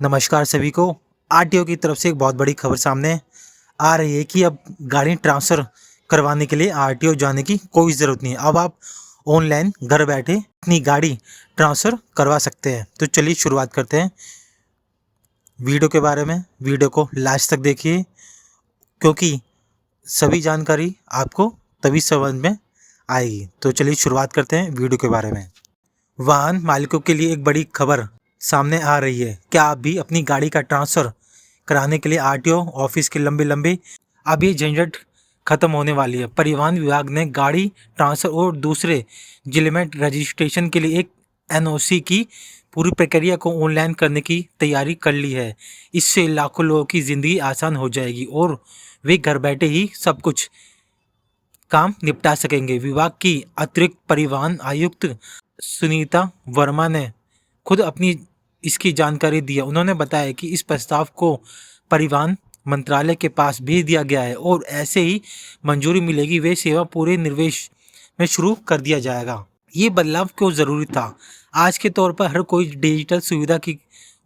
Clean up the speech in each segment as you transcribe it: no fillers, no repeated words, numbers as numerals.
नमस्कार सभी को। आरटीओ की तरफ से एक बहुत बड़ी खबर सामने आ रही है कि अब गाड़ी ट्रांसफ़र करवाने के लिए आरटीओ जाने की कोई ज़रूरत नहीं है। अब आप ऑनलाइन घर बैठे अपनी गाड़ी ट्रांसफ़र करवा सकते हैं। तो चलिए शुरुआत करते हैं वीडियो के बारे में। वीडियो को लास्ट तक देखिए क्योंकि सभी जानकारी आपको तभी समझ में आएगी। तो चलिए शुरुआत करते हैं वीडियो के बारे में। वाहन मालिकों के लिए एक बड़ी खबर सामने आ रही है। क्या आप भी अपनी गाड़ी का ट्रांसफ़र कराने के लिए आरटीओ ऑफिस के लंबे अब ये झंझट खत्म होने वाली है। परिवहन विभाग ने गाड़ी ट्रांसफ़र और दूसरे जिले में रजिस्ट्रेशन के लिए एक एनओसी की पूरी प्रक्रिया को ऑनलाइन करने की तैयारी कर ली है। इससे लाखों लोगों की ज़िंदगी आसान हो जाएगी और वे घर बैठे ही सब कुछ काम निपटा सकेंगे। विभाग की अतिरिक्त परिवहन आयुक्त सुनीता वर्मा ने खुद अपनी इसकी जानकारी दी है। उन्होंने बताया कि इस प्रस्ताव को परिवहन मंत्रालय के पास भेज दिया गया है और ऐसे ही मंजूरी मिलेगी वे सेवा पूरे निर्देश में शुरू कर दिया जाएगा। ये बदलाव क्यों ज़रूरी था? आज के तौर पर हर कोई डिजिटल सुविधा की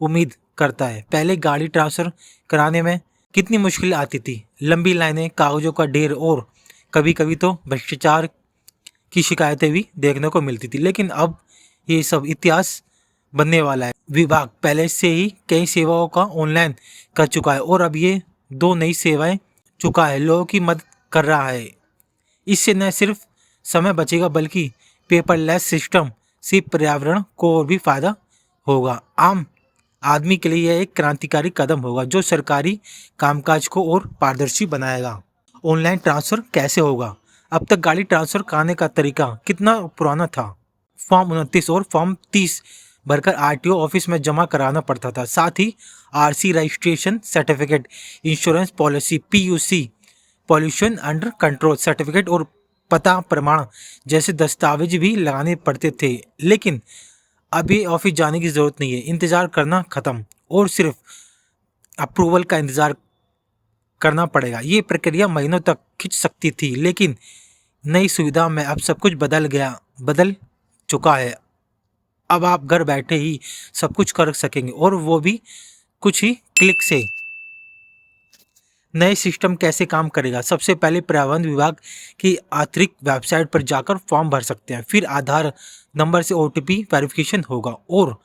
उम्मीद करता है। पहले गाड़ी ट्रांसफ़र कराने में कितनी मुश्किल आती थी, लंबी लाइनें, कागज़ों का ढेर और कभी कभी तो भ्रष्टाचार की शिकायतें भी देखने को मिलती थी। लेकिन अब ये सब इतिहास बनने वाला है। विभाग पहले से ही कई सेवाओं का ऑनलाइन कर चुका है और अब ये 2 नई सेवाएं चुका है, लोगों की मदद कर रहा है। इससे न सिर्फ समय बचेगा बल्कि पेपरलेस सिस्टम से पर्यावरण को और भी फायदा होगा। आम आदमी के लिए यह एक क्रांतिकारी कदम होगा जो सरकारी कामकाज को और पारदर्शी बनाएगा। ऑनलाइन ट्रांसफ़र कैसे होगा? अब तक गाड़ी ट्रांसफ़र कराने का तरीका कितना पुराना था। फॉर्म 29 और फॉर्म 30 भरकर आरटीओ ऑफिस में जमा कराना पड़ता था। साथ ही RC registration certificate, insurance policy, PUC pollution under control certificate और पता प्रमाण जैसे दस्तावेज भी लगाने पड़ते थे। लेकिन अब ये ऑफिस जाने की ज़रूरत नहीं है, इंतज़ार करना ख़त्म और सिर्फ अप्रूवल का इंतज़ार करना पड़ेगा। ये प्रक्रिया महीनों तक खिंच सकती थी, लेकिन नई सुविधा में अब सब कुछ बदल चुका है। अब आप घर बैठे ही सब कुछ कर सकेंगे और वो भी कुछ ही क्लिक से। नए सिस्टम कैसे काम करेगा? सबसे पहले परिवहन विभाग की अतिरिक्त वेबसाइट पर जाकर फॉर्म भर सकते हैं। फिर आधार नंबर से ओटीपी वेरिफिकेशन होगा और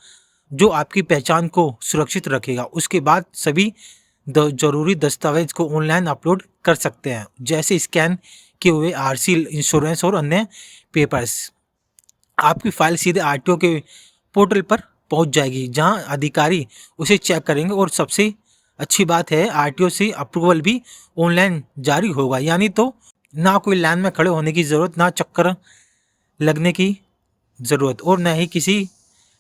जो आपकी पहचान को सुरक्षित रखेगा। उसके बाद सभी जरूरी दस्तावेज को ऑनलाइन अपलोड कर सकते हैं, जैसे स्कैन किए हुए आरसी, इंश्योरेंस और अन्य पेपर्स। आपकी फाइल सीधे आरटीओ के पोर्टल पर पहुंच जाएगी जहां अधिकारी उसे चेक करेंगे और सबसे अच्छी बात है आरटीओ से अप्रूवल भी ऑनलाइन जारी होगा। यानी तो ना कोई लाइन में खड़े होने की ज़रूरत, ना चक्कर लगने की ज़रूरत और न ही किसी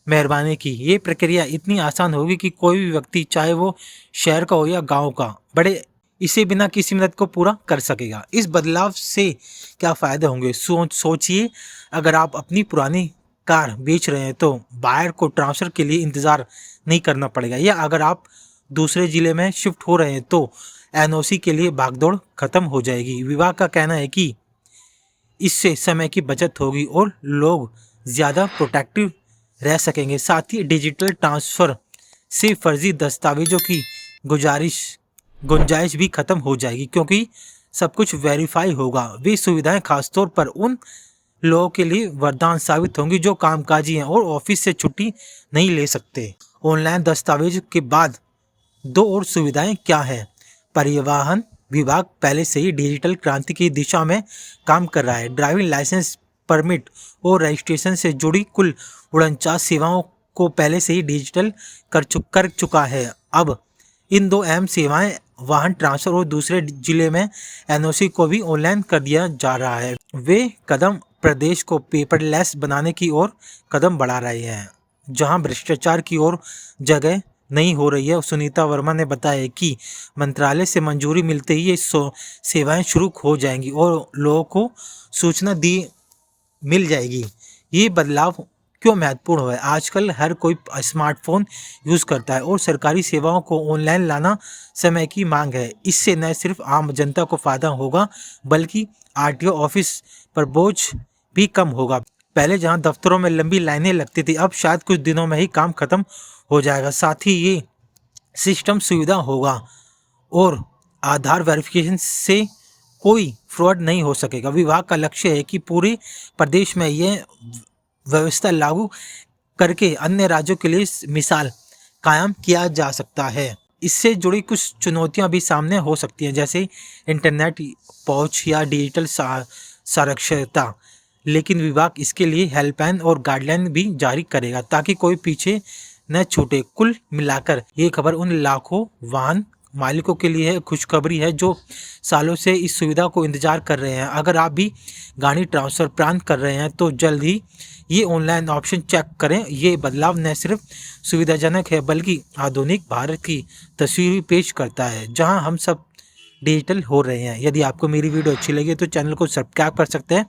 मेहरबानी की। ये प्रक्रिया इतनी आसान होगी कि कोई भी व्यक्ति, चाहे वो शहर का हो या गाँव का, बड़े इसे बिना किसी मदद को पूरा कर सकेगा। इस बदलाव से क्या फ़ायदे होंगे? सोचिए, अगर आप अपनी पुरानी कार बेच रहे हैं तो बायर को ट्रांसफ़र के लिए इंतज़ार नहीं करना पड़ेगा, या अगर आप दूसरे ज़िले में शिफ्ट हो रहे हैं तो एनओसी के लिए भागदौड़ खत्म हो जाएगी। विभाग का कहना है कि इससे समय की बचत होगी और लोग ज़्यादा प्रोटेक्टिव रह सकेंगे। साथ ही डिजिटल ट्रांसफ़र से फर्जी दस्तावेजों की गुंजाइश भी खत्म हो जाएगी क्योंकि सब कुछ वेरीफाई होगा। वे सुविधाएं खासतौर पर उन लोगों के लिए वरदान साबित होंगी जो कामकाजी हैं और ऑफिस से छुट्टी नहीं ले सकते। ऑनलाइन दस्तावेज के बाद 2 और सुविधाएं क्या हैं? परिवहन विभाग पहले से ही डिजिटल क्रांति की दिशा में काम कर रहा है। ड्राइविंग लाइसेंस, परमिट और रजिस्ट्रेशन से जुड़ी कुल 49 सेवाओं को पहले से ही डिजिटल कर चुका है। अब इन 2 अहम सेवाएं, वाहन ट्रांसफ़र और दूसरे जिले में एनओसी को भी ऑनलाइन कर दिया जा रहा है। वे कदम प्रदेश को पेपरलेस बनाने की ओर कदम बढ़ा रहे हैं, जहां भ्रष्टाचार की ओर जगह नहीं हो रही है। सुनीता वर्मा ने बताया कि मंत्रालय से मंजूरी मिलते ही ये सेवाएं शुरू हो जाएंगी और लोगों को सूचना मिल जाएगी। ये बदलाव क्यों महत्वपूर्ण है? आजकल हर कोई स्मार्टफोन यूज़ करता है और सरकारी सेवाओं को ऑनलाइन लाना समय की मांग है। इससे न सिर्फ आम जनता को फ़ायदा होगा बल्कि आरटीओ ऑफिस पर बोझ भी कम होगा। पहले जहां दफ्तरों में लंबी लाइनें लगती थी, अब शायद कुछ दिनों में ही काम खत्म हो जाएगा। साथ ही ये सिस्टम सुविधा होगा और आधार वेरिफिकेशन से कोई फ्रॉड नहीं हो सकेगा। विभाग का लक्ष्य है कि पूरे प्रदेश में यह व्यवस्था लागू करके अन्य राज्यों के लिए मिसाल कायम किया जा सकता है। इससे जुड़ी कुछ चुनौतियां भी सामने हो सकती हैं, जैसे इंटरनेट पहुंच या डिजिटल साक्षरता, लेकिन विभाग इसके लिए हेल्पलाइन और गाइडलाइन भी जारी करेगा ताकि कोई पीछे न छूटे। कुल मिलाकर ये खबर उन लाखों वाहन मालिकों के लिए खुशखबरी है जो सालों से इस सुविधा को इंतजार कर रहे हैं। अगर आप भी गाड़ी ट्रांसफर प्लान कर रहे हैं तो जल्द ही ये ऑनलाइन ऑप्शन चेक करें। ये बदलाव न सिर्फ सुविधाजनक है बल्कि आधुनिक भारत की तस्वीर भी पेश करता है जहां हम सब डिजिटल हो रहे हैं। यदि आपको मेरी वीडियो अच्छी लगी तो चैनल को सब्सक्राइब कर सकते हैं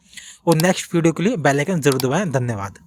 और नेक्स्ट वीडियो के लिए बेल आइकन जरूर दबाएं। धन्यवाद।